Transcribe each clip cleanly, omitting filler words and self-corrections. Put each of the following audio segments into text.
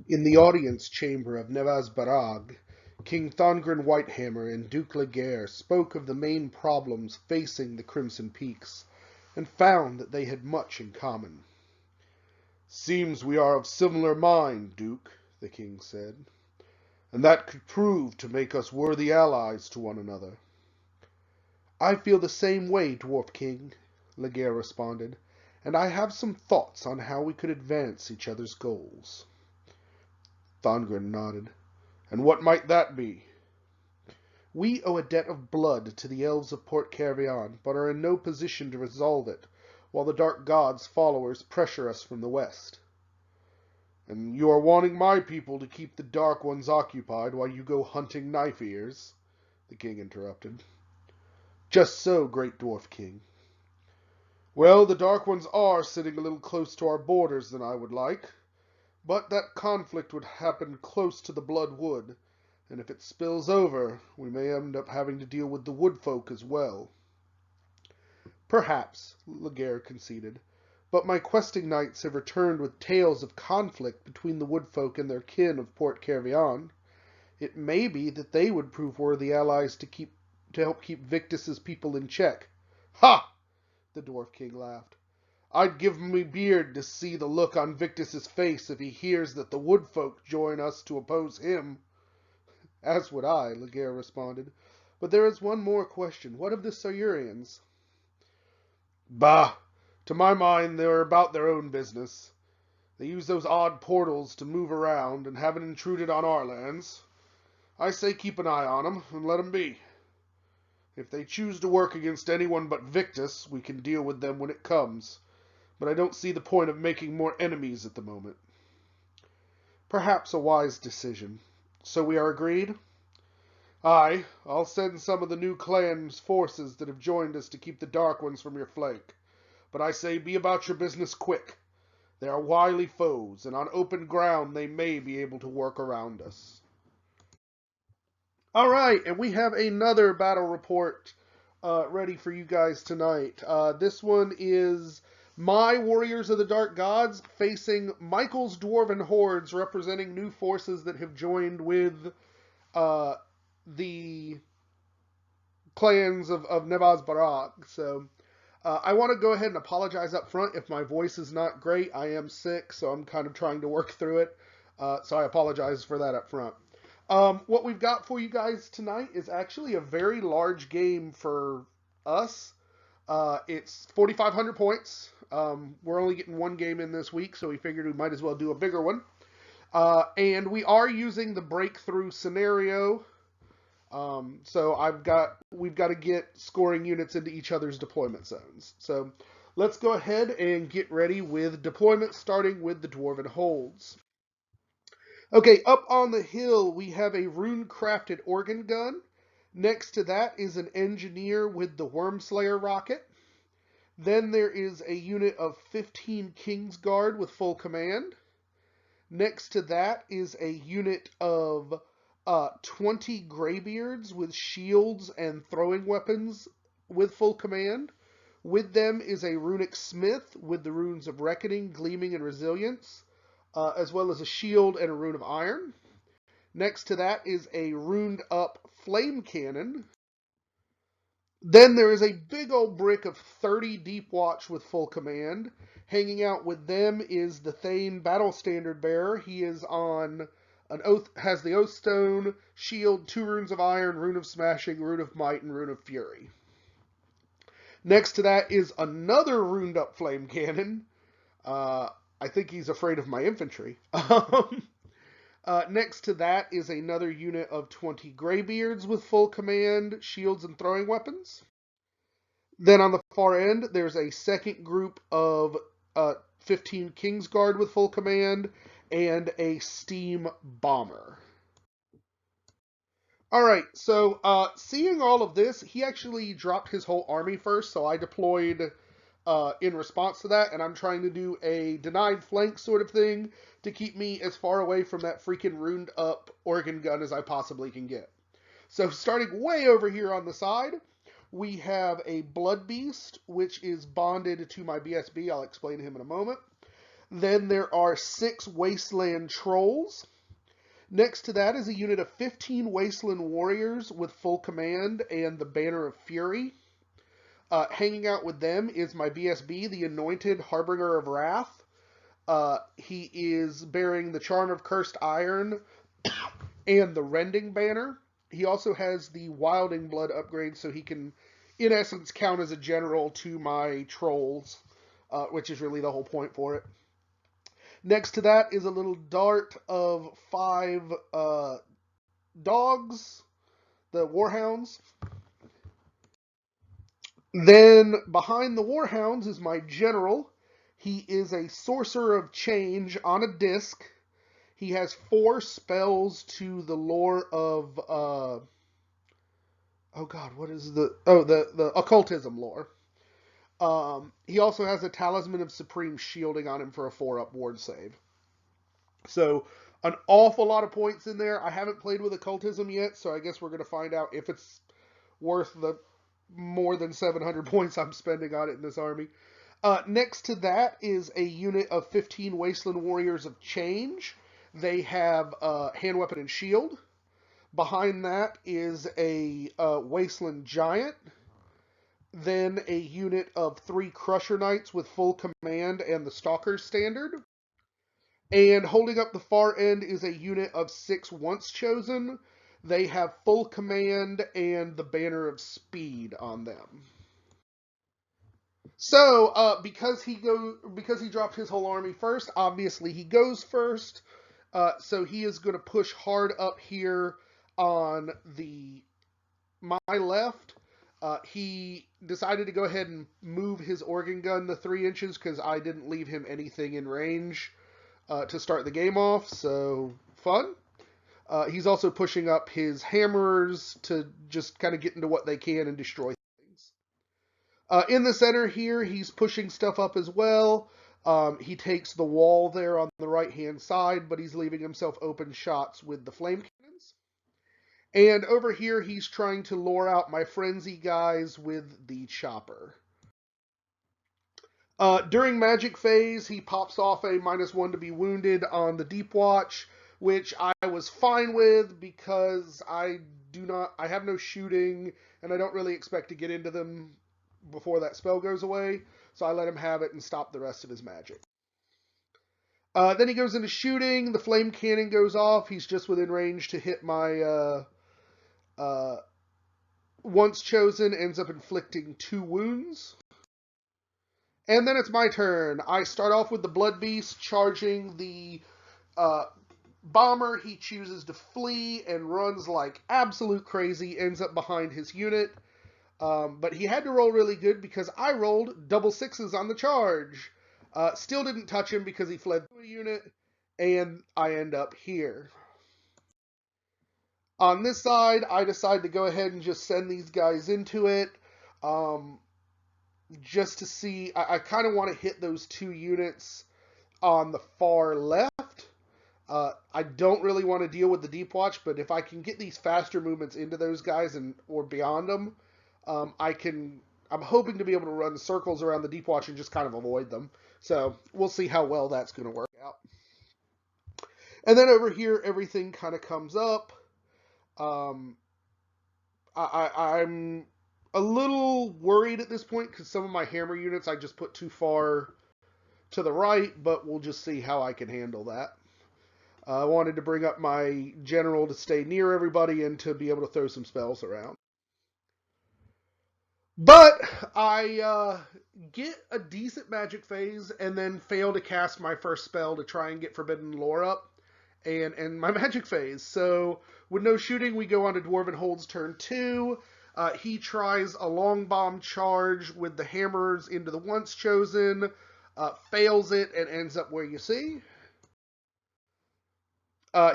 In the audience chamber of Nevaz Berrag, King Thongren Whitehammer and Duke Laegaire spoke of the main problems facing the Crimson Peaks, and found that they had much in common. "Seems we are of similar mind, Duke," the king said, "and that could prove to make us worthy allies to one another." "I feel the same way, Dwarf King," Laegaire responded, "and I have some thoughts on how we could advance each other's goals." Thongren nodded. "And what might that be?" "We owe a debt of blood to the elves of Port Kervion, but are in no position to resolve it, while the Dark God's followers pressure us from the west." "And you are wanting my people to keep the Dark Ones occupied while you go hunting knife-ears?" the king interrupted. "Just so, great Dwarf King." "Well, the Dark Ones are sitting a little close to our borders than I would like. But that conflict would happen close to the Blood Wood, and if it spills over, we may end up having to deal with the Wood Folk as well." "Perhaps," Laegaire conceded, "but my questing knights have returned with tales of conflict between the Wood Folk and their kin of Port Kervion. It may be that they would prove worthy allies to help keep Victus's people in check." "Ha!" the Dwarf King laughed. "I'd give me beard to see the look on Victus's face if he hears that the Wood Folk join us to oppose him." "As would I," Laegaire responded. "But there is one more question. What of the Silurians?" "Bah! To my mind, they're about their own business. They use those odd portals to move around, and haven't intruded on our lands. I say keep an eye on 'em, and let 'em be. If they choose to work against anyone but Victus, we can deal with them when it comes. But I don't see the point of making more enemies at the moment." "Perhaps a wise decision. So we are agreed?" "Aye, I'll send some of the new clan's forces that have joined us to keep the Dark Ones from your flank. But I say be about your business quick. They are wily foes, and on open ground they may be able to work around us." All right, and we have another battle report ready for you guys tonight. This one is my Warriors of the Dark Gods facing Michael's Dwarven Hordes, representing new forces that have joined with the clans of Nevaz Berrag. So I want to go ahead and apologize up front if my voice is not great. I am sick, so I'm kind of trying to work through it. So I apologize for that up front. What we've got for you guys tonight is actually a very large game for us. It's 4,500 points. We're only getting one game in this week, so we figured we might as well do a bigger one. And we are using the breakthrough scenario. So we've got to get scoring units into each other's deployment zones. So let's go ahead and get ready with deployment, starting with the Dwarven Holds. Okay, up on the hill, we have a rune-crafted organ gun. Next to that is an engineer with the Wormslayer rocket. Then there is a unit of 15 Kingsguard with full command. Next to that is a unit of 20 Greybeards with shields and throwing weapons with full command. With them is a runic smith with the runes of Reckoning, Gleaming, and Resilience, as well as a shield and a rune of iron. Next to that is a runed up flame cannon. Then there is a big old brick of 30 Deep Watch with full command. Hanging out with them is the Thane Battle Standard Bearer. He is on an oath, has the Oath Stone, shield, 2 runes of iron, rune of smashing, rune of might, and rune of fury. Next to that is another runed up flame cannon. I think he's afraid of my infantry. Next to that is another unit of 20 Greybeards with full command, shields, and throwing weapons. Then on the far end, there's a second group of 15 Kingsguard with full command, and a steam bomber. Alright, so seeing all of this, he actually dropped his whole army first, so I deployed in response to that, and I'm trying to do a denied flank sort of thing to keep me as far away from that freaking ruined up organ gun as I possibly can get. So starting way over here on the side, we have a Blood Beast, which is bonded to my BSB. I'll explain him in a moment. Then there are 6 Wasteland Trolls. Next to that is a unit of 15 Wasteland Warriors with full command and the Banner of Fury. Hanging out with them is my BSB, the Anointed Harbinger of Wrath. He is bearing the Charm of Cursed Iron and the Rending Banner. He also has the Wilding Blood upgrade, so he can, in essence, count as a general to my trolls, which is really the whole point for it. Next to that is a little dart of 5 dogs, the Warhounds. Then behind the Warhounds is my general. He is a Sorcerer of Change on a disc. He has 4 spells to the lore of the occultism lore. He also has a Talisman of Supreme Shielding on him for a 4-up ward save. So an awful lot of points in there. I haven't played with occultism yet, so I guess we're going to find out if it's worth the more than 700 points I'm spending on it in this army. Next to that is a unit of 15 Wasteland Warriors of Change. They have hand weapon and shield. Behind that is a Wasteland Giant. Then a unit of 3 Crusher Knights with full command and the Stalker's Standard. And holding up the far end is a unit of 6 Once Chosen. They have full command and the Banner of Speed on them. So, because he dropped his whole army first, obviously he goes first. So he is going to push hard up here on my left. He decided to go ahead and move his organ gun to 3 inches because I didn't leave him anything in range to start the game off. So fun. He's also pushing up his hammerers to just kind of get into what they can and destroy things. In the center here, he's pushing stuff up as well. He takes the wall there on the right-hand side, but he's leaving himself open shots with the flame cannons. And over here, he's trying to lure out my frenzy guys with the chopper. During magic phase, he pops off a -1 to be wounded on the Deep Watch, which I was fine with because I have no shooting, and I don't really expect to get into them before that spell goes away, so I let him have it and stop the rest of his magic. Then he goes into shooting, the flame cannon goes off, he's just within range to hit my Once Chosen, ends up inflicting 2 wounds. And then it's my turn. I start off with the Blood Beast charging the bomber. He chooses to flee and runs like absolute crazy, ends up behind his unit. But he had to roll really good because I rolled double 6s on the charge. Still didn't touch him because he fled through a unit, and I end up here. On this side, I decide to go ahead and just send these guys into it. Just to see, I kind of want to hit those 2 units on the far left. I don't really want to deal with the Deep Watch, but if I can get these faster movements into those guys or beyond them, I'm hoping to be able to run circles around the Deep Watch and just kind of avoid them. So we'll see how well that's going to work out. And then over here, everything kind of comes up. I'm a little worried at this point because some of my hammer units I just put too far to the right, but we'll just see how I can handle that. I wanted to bring up my general to stay near everybody and to be able to throw some spells around. But I get a decent magic phase and then fail to cast my first spell to try and get Forbidden Lore up and my magic phase. So with no shooting, we go on to Dwarven Hold's turn 2. He tries a long bomb charge with the hammers into the Once Chosen, fails it, and ends up where you see.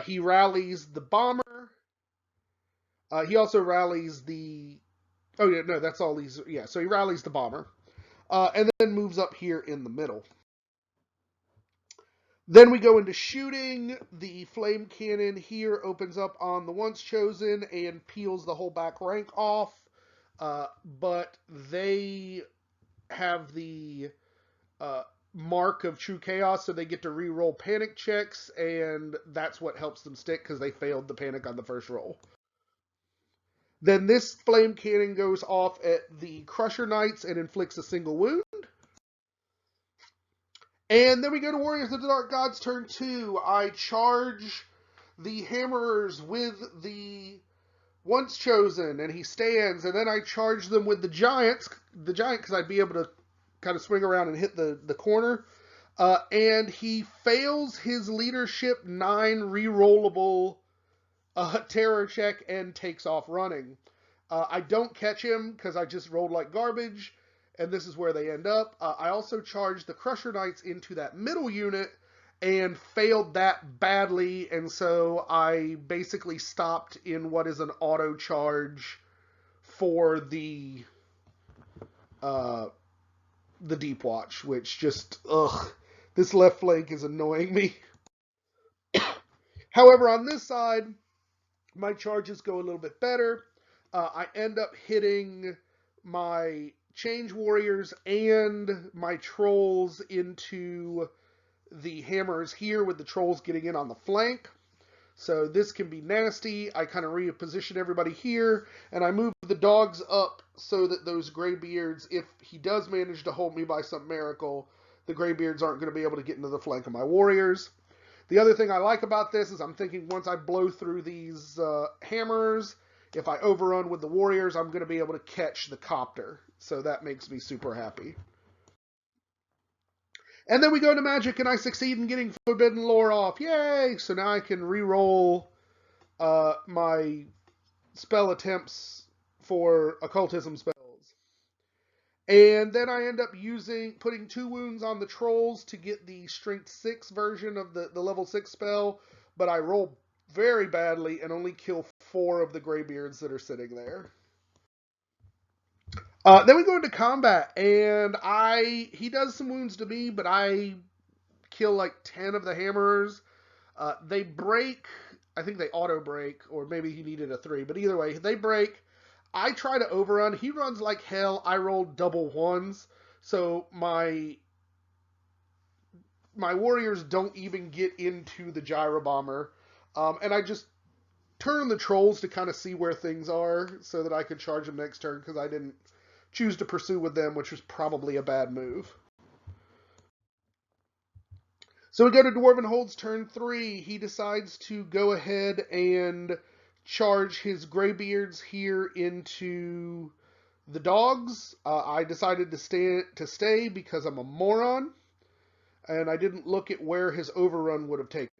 He rallies the bomber. He also rallies the... Oh, yeah, no, that's all these... Yeah, so he rallies the bomber. And then moves up here in the middle. Then we go into shooting. The flame cannon here opens up on the Once Chosen and peels the whole back rank off. But they have the mark of true chaos, so they get to re-roll panic checks, and that's what helps them stick because they failed the panic on the first roll. Then this flame cannon goes off at the Crusher Knights and inflicts a single wound. And then we go to Warriors of the Dark Gods turn 2. I charge the Hammerers with the Once Chosen, and he stands, and then I charge them with the giant, because I'd be able to kind of swing around and hit the corner. And he fails his leadership 9 rerollable terror check and takes off running. I don't catch him because I just rolled like garbage, and this is where they end up. I also charged the Crusher Knights into that middle unit and failed that badly, and so I basically stopped in what is an auto charge for the Deep Watch, which just, this left flank is annoying me. However, on this side, my charges go a little bit better. I end up hitting my Change Warriors and my Trolls into the Hammers here, with the Trolls getting in on the flank. So this can be nasty. I kind of reposition everybody here, and I move the dogs up so that those Greybeards, if he does manage to hold me by some miracle, the Greybeards aren't going to be able to get into the flank of my Warriors. The other thing I like about this is I'm thinking once I blow through these Hammers, if I overrun with the Warriors, I'm going to be able to catch the Copter. So that makes me super happy. And then we go to Magic, and I succeed in getting Forbidden Lore off. Yay! So now I can re-roll my spell attempts for occultism spells. And then I end up putting 2 wounds on the Trolls to get the Strength 6 version of the level 6 spell, but I roll very badly and only kill 4 of the Greybeards that are sitting there. Then we go into combat, and he does some wounds to me, but I kill like 10 of the Hammerers. They break. I think they auto break, or maybe he needed a 3, but either way, they break. I try to overrun. He runs like hell. I roll double 1s, so my Warriors don't even get into the Gyro Bomber, and I just turn the Trolls to kind of see where things are so that I could charge them next turn, because I didn't choose to pursue with them, which was probably a bad move. So we go to Dwarven Holds turn 3. He decides to go ahead and charge his Greybeards here into the dogs. I decided to stay because I'm a moron, and I didn't look at where his overrun would have taken.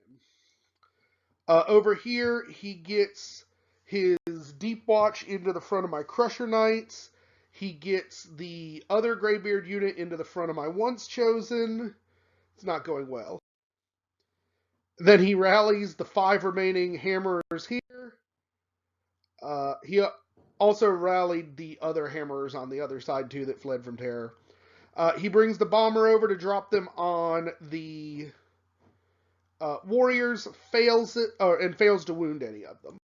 Over here, he gets his Deep Watch into the front of my Crusher Knights. He gets the other Greybeard unit into the front of my Once Chosen. It's not going well. Then he rallies the 5 remaining Hammerers here. He also rallied the other Hammerers on the other side too that fled from terror. He brings the Bomber over to drop them on the Warriors, fails to wound any of them.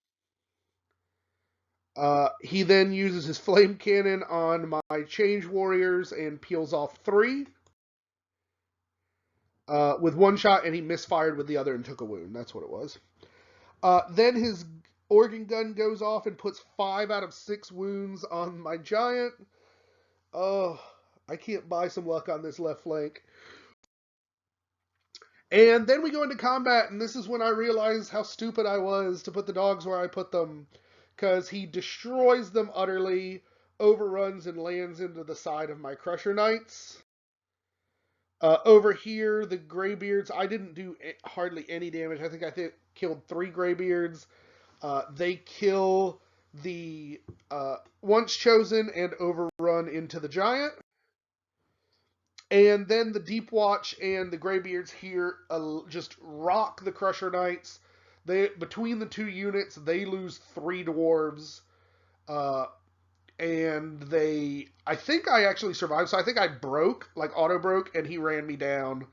He then uses his Flame Cannon on my Change Warriors and peels off 3 with 1 shot, and he misfired with the other and took a wound. That's what it was. Then his Organ Gun goes off and puts 5 out of 6 wounds on my Giant. Oh, I can't buy some luck on this left flank. And then we go into combat, and this is when I realized how stupid I was to put the dogs where I put them, because he destroys them utterly, overruns and lands into the side of my Crusher Knights. Over here, the Greybeards, I didn't do hardly any damage. I think I killed 3 Greybeards. They kill the Once Chosen and overrun into the Giant. And then the Deep Watch and the Greybeards here just rock the Crusher Knights. Between the 2 units, they lose 3 Dwarves. And I think I actually survived. So I think I auto broke, and he ran me down.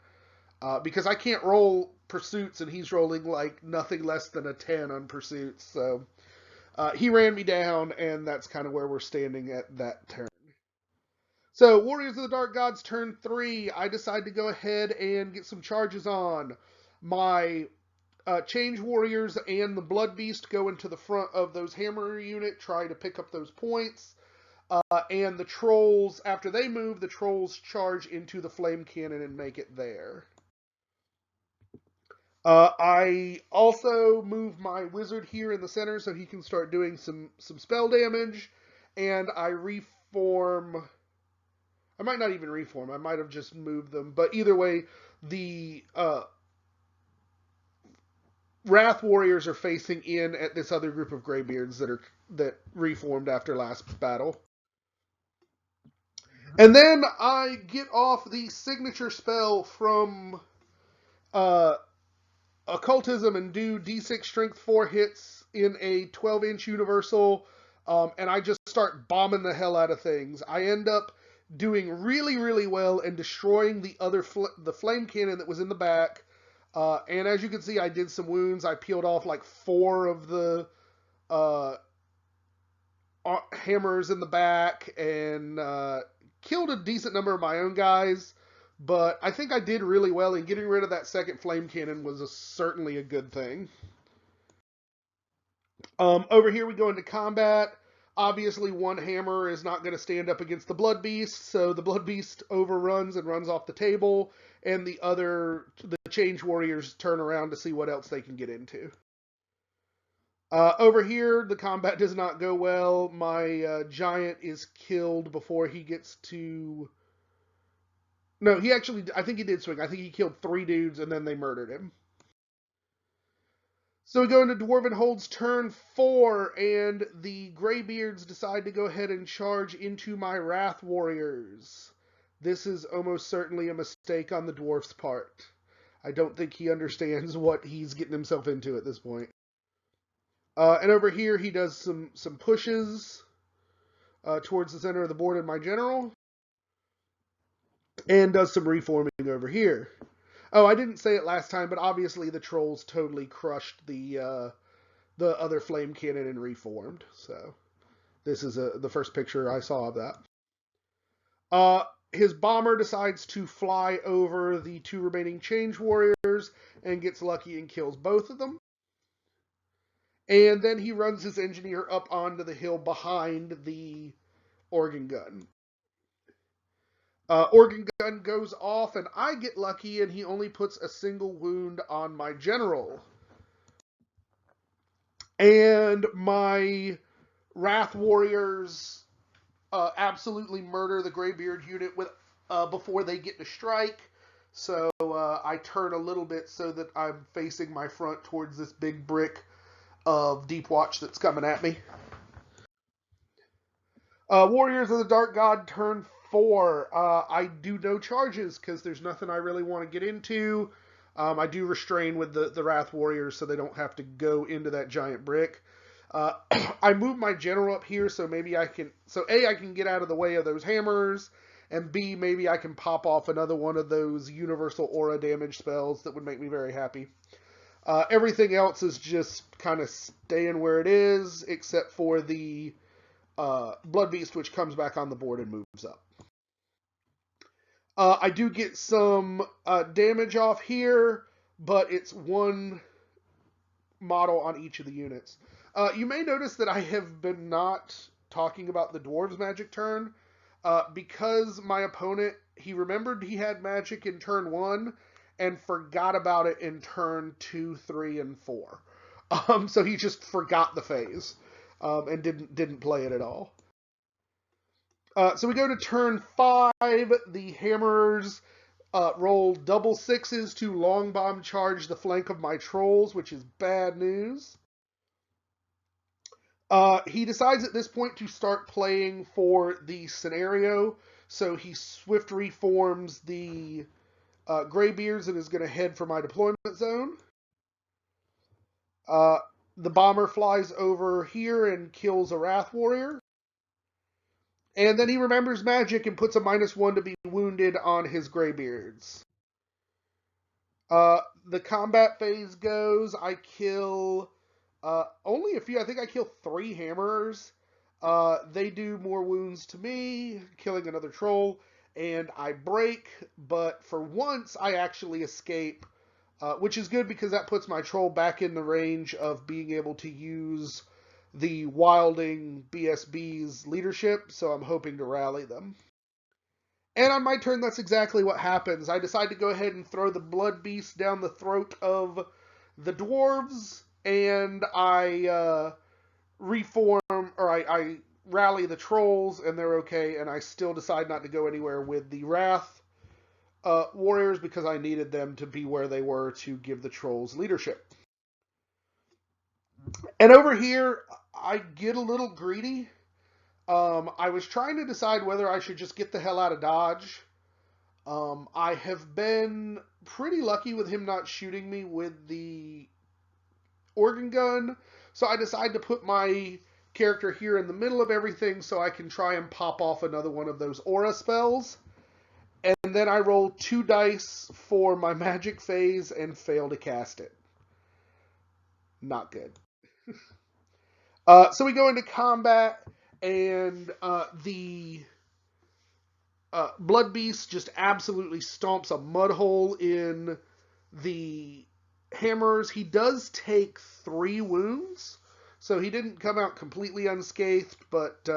Because I can't roll pursuits, and he's rolling like nothing less than a 10 on pursuits. So he ran me down, and that's kind of where we're standing at that turn. So, Warriors of the Dark Gods turn 3. I decide to go ahead and get some charges on. My Change Warriors and the Blood Beast go into the front of those Hammer unit, try to pick up those points. And the Trolls, after they move, the Trolls charge into the Flame Cannon and make it there. I also move my Wizard here in the center so he can start doing some spell damage. And I reform... I might not even reform. I might have just moved them. But either way, the Wrath Warriors are facing in at this other group of Greybeards that reformed after last battle. And then I get off the signature spell from Occultism and do D6 Strength 4 hits in a 12-inch Universal, and I just start bombing the hell out of things. I end up doing really, really well and destroying the Flame Cannon that was in the back. And as you can see, I did some wounds. I peeled off like 4 of the hammers in the back and killed a decent number of my own guys. But I think I did really well, and getting rid of that second Flame Cannon was certainly a good thing. Over here we go into combat. Obviously, one hammer is not going to stand up against the Blood Beast, so the Blood Beast overruns and runs off the table, and the Change Warriors turn around to see what else they can get into. Over here, the combat does not go well. My giant is killed before he gets to... No, I think he did swing. I think he killed 3 dudes, and then they murdered him. So we go into Dwarven Hold's turn 4, and the Greybeards decide to go ahead and charge into my Wrath Warriors. This is almost certainly a mistake on the Dwarf's part. I don't think he understands what he's getting himself into at this point. And over here, he does some pushes towards the center of the board in my general, and does some reforming over here. Oh, I didn't say it last time, but obviously the Trolls totally crushed the other Flame Cannon and reformed. So this is the first picture I saw of that. His bomber decides to fly over the 2 remaining Change Warriors and gets lucky and kills both of them. And then he runs his engineer up onto the hill behind the organ gun. Organ gun goes off, and I get lucky, and he only puts a single wound on my general. And my Wrath Warriors absolutely murder the Greybeard unit before they get to strike. So I turn a little bit so that I'm facing my front towards this big brick of Deep Watch that's coming at me. Warriors of the Dark God turn 4. I do no charges because there's nothing I really want to get into. I do restrain with the Wrath Warriors so they don't have to go into that giant brick. I move my general up here so maybe I can... So A, I can get out of the way of those hammers, and B, maybe I can pop off another one of those universal aura damage spells that would make me very happy. Everything else is just kind of staying where it is, except for the Blood Beast, which comes back on the board and moves up. I do get some damage off here, but it's 1 model on each of the units. You may notice that I have been not talking about the Dwarves' magic turn, because my opponent, he remembered he had magic in turn 1, and forgot about it in turn 2, 3, and 4. So he just forgot the phase, and didn't play it at all. So we go to turn 5. The hammers roll double 6s to long bomb charge the flank of my trolls, which is bad news. He decides at this point to start playing for the scenario, so he swift reforms the Greybeards and is going to head for my deployment zone. The bomber flies over here and kills a Wrath Warrior. And then he remembers magic and puts a -1 to be wounded on his Greybeards. The combat phase goes. I kill only a few. I think I kill 3 hammers. They do more wounds to me, killing another troll, and I break, but for once I actually escape, which is good because that puts my troll back in the range of being able to use the Wilding BSB's leadership, so I'm hoping to rally them. And on my turn, that's exactly what happens. I decide to go ahead and throw the Blood Beast down the throat of the dwarves, and I reform, or I rally the trolls, and they're okay, and I still decide not to go anywhere with the Wrath warriors because I needed them to be where they were to give the trolls leadership. And over here, I get a little greedy. I was trying to decide whether I should just get the hell out of Dodge. I have been pretty lucky with him not shooting me with the organ gun, so I decide to put my character here in the middle of everything so I can try and pop off another one of those aura spells. And then I roll 2 dice for my magic phase and fail to cast it. Not good. So we go into combat, and the Blood Beast just absolutely stomps a mud hole in the hammerers. He does take 3 wounds, so he didn't come out completely unscathed, but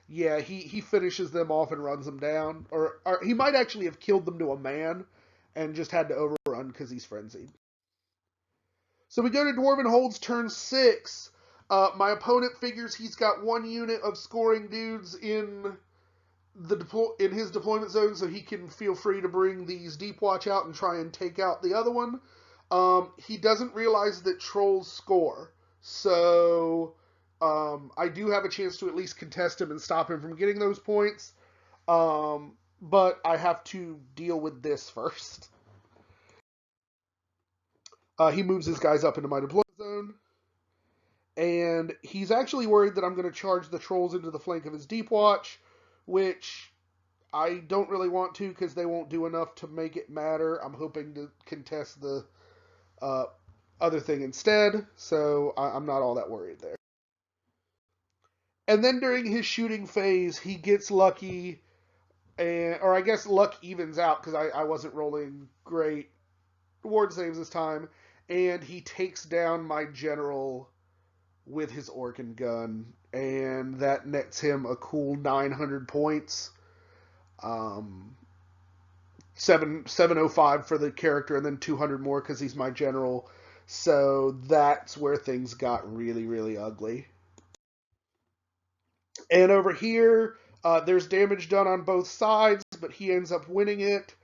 yeah, he finishes them off and runs them down. Or he might actually have killed them to a man and just had to overrun because he's frenzied. So we go to Dwarven Holds turn 6. My opponent figures he's got 1 unit of scoring dudes in his deployment zone, so he can feel free to bring these Deep Watch out and try and take out the other one. He doesn't realize that trolls score, so I do have a chance to at least contest him and stop him from getting those points. But I have to deal with this first. He moves his guys up into my deployment zone, and he's actually worried that I'm going to charge the trolls into the flank of his Deep Watch, which I don't really want to because they won't do enough to make it matter. I'm hoping to contest the other thing instead, so I'm not all that worried there. And then during his shooting phase, he gets lucky, or I guess luck evens out because I wasn't rolling great ward saves this time, and he takes down my general with his organ gun, and that nets him a cool 900 points. 705 for the character, and then 200 more because he's my general. So that's where things got really, really ugly. And over here, there's damage done on both sides, but he ends up winning it.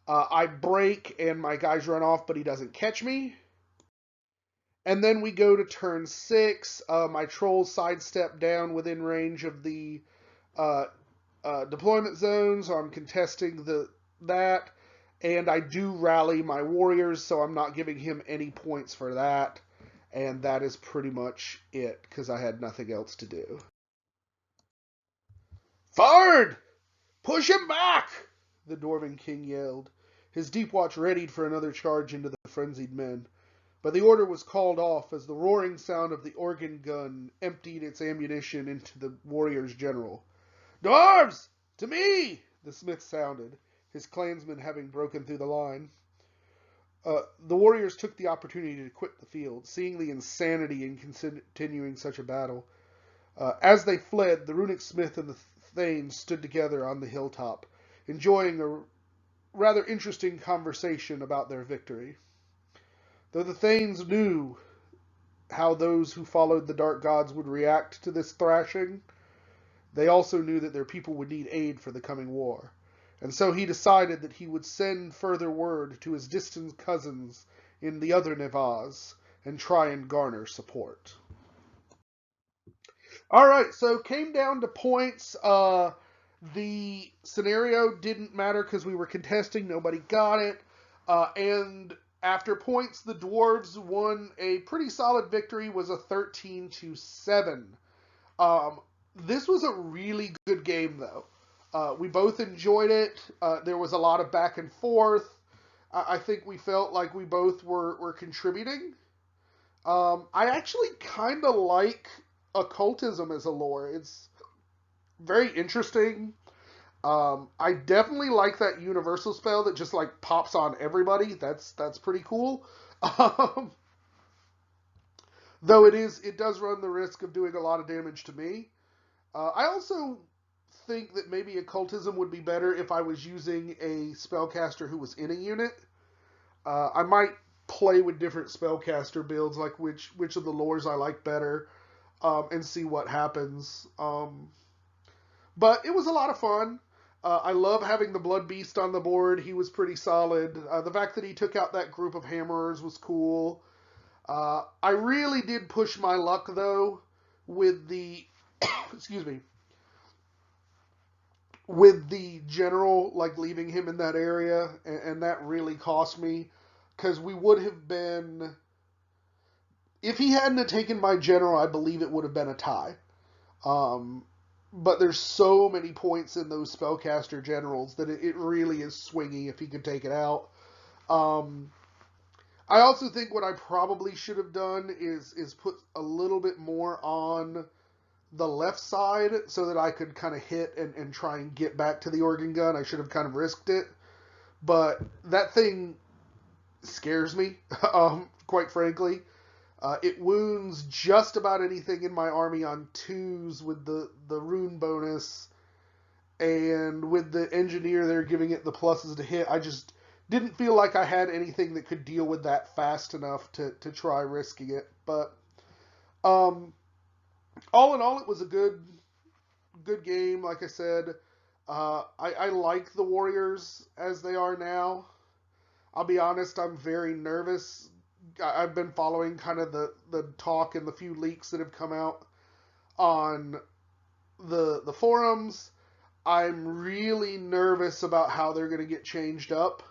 I break, and my guys run off, but he doesn't catch me. And then we go to turn 6. My trolls sidestep down within range of the deployment zone, so I'm contesting that. And I do rally my warriors, so I'm not giving him any points for that. And that is pretty much it, because I had nothing else to do. Forward! Push him back! The Dwarven king yelled. His Deep Watch readied for another charge into the frenzied men. But the order was called off as the roaring sound of the organ gun emptied its ammunition into the warrior's general. Dwarves! To me! The smith sounded, his clansmen having broken through the line. The warriors took the opportunity to quit the field, seeing the insanity in continuing such a battle. As they fled, the runic smith and the thane stood together on the hilltop, enjoying a rather interesting conversation about their victory. Though the thanes knew how those who followed the dark gods would react to this thrashing, they also knew that their people would need aid for the coming war. And so he decided that he would send further word to his distant cousins in the other Nevaz and try and garner support. Alright, so came down to points. The scenario didn't matter because we were contesting. Nobody got it. And after points, the dwarves won a pretty solid victory. It was a 13-7. This was a really good game, though. We both enjoyed it. There was a lot of back and forth. I think we felt like we both were contributing. I actually kind of like occultism as a lore. It's very interesting. I definitely like that universal spell that just like pops on everybody. That's pretty cool. Um, though it does run the risk of doing a lot of damage to me. I also think that maybe occultism would be better if I was using a spellcaster who was in a unit. I might play with different spellcaster builds, like which of the lores I like better, and see what happens. But it was a lot of fun. I love having the Blood Beast on the board. He was pretty solid. The fact that he took out that group of hammerers was cool. I really did push my luck though with the excuse me, with the general, like leaving him in that area, and that really cost me because we would have been, if he hadn't have taken my general, I believe it would have been a tie. Um, but there's so many points in those spellcaster generals that it really is swingy if he could take it out. Um, I also think what I probably should have done is put a little bit more on the left side so that I could kind of hit and try and get back to the organ gun. I should have kind of risked it. But that thing scares me, quite frankly. It wounds just about anything in my army on twos with the rune bonus, and with the engineer there giving it the pluses to hit. I just didn't feel like I had anything that could deal with that fast enough to try risking it. But um, all in all, it was a good game. Like I said, I like the Warriors as they are now. I'll be honest, I'm very nervous. I've been following kind of the talk and the few leaks that have come out on the forums. I'm really nervous about how they're going to get changed up.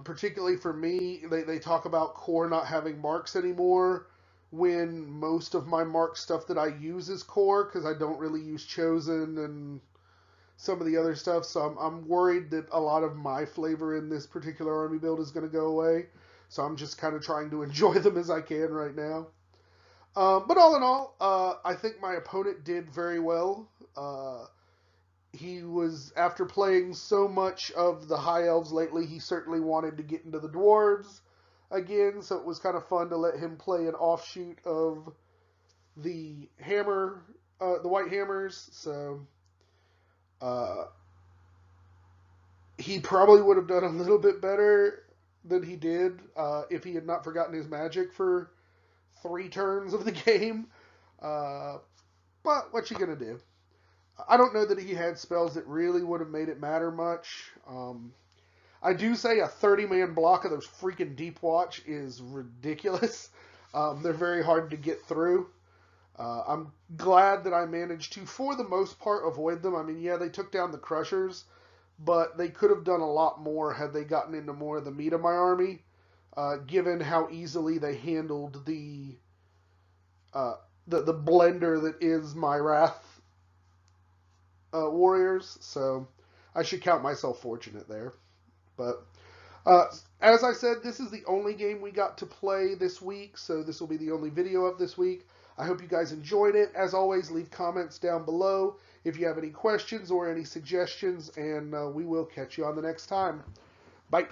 Particularly for me, they talk about core not having marks anymore when most of my mark stuff that I use is core because I don't really use chosen and some of the other stuff. So I'm worried that a lot of my flavor in this particular army build is going to go away. So I'm just kind of trying to enjoy them as I can right now. But all in all, I think my opponent did very well. He was, after playing so much of the High Elves lately, he certainly wanted to get into the Dwarves again. So it was kind of fun to let him play an offshoot of the the White Hammers. So uh, he probably would have done a little bit better than he did if he had not forgotten his magic for 3 turns of the game. Uh, but what you gonna do? I don't know that he had spells that really would have made it matter much. I do say a 30-man block of those freaking Deep Watch is ridiculous. They're very hard to get through. I'm glad that I managed to, for the most part, avoid them. I mean, yeah, they took down the Crushers, but they could have done a lot more had they gotten into more of the meat of my army, given how easily they handled uh, the blender that is my Wrath Warriors. So I should count myself fortunate there. But uh, as I said, this is the only game we got to play this week, so this will be the only video of this week. I hope you guys enjoyed it. As always, leave comments down below if you have any questions or any suggestions, and we will catch you on the next time. Bye.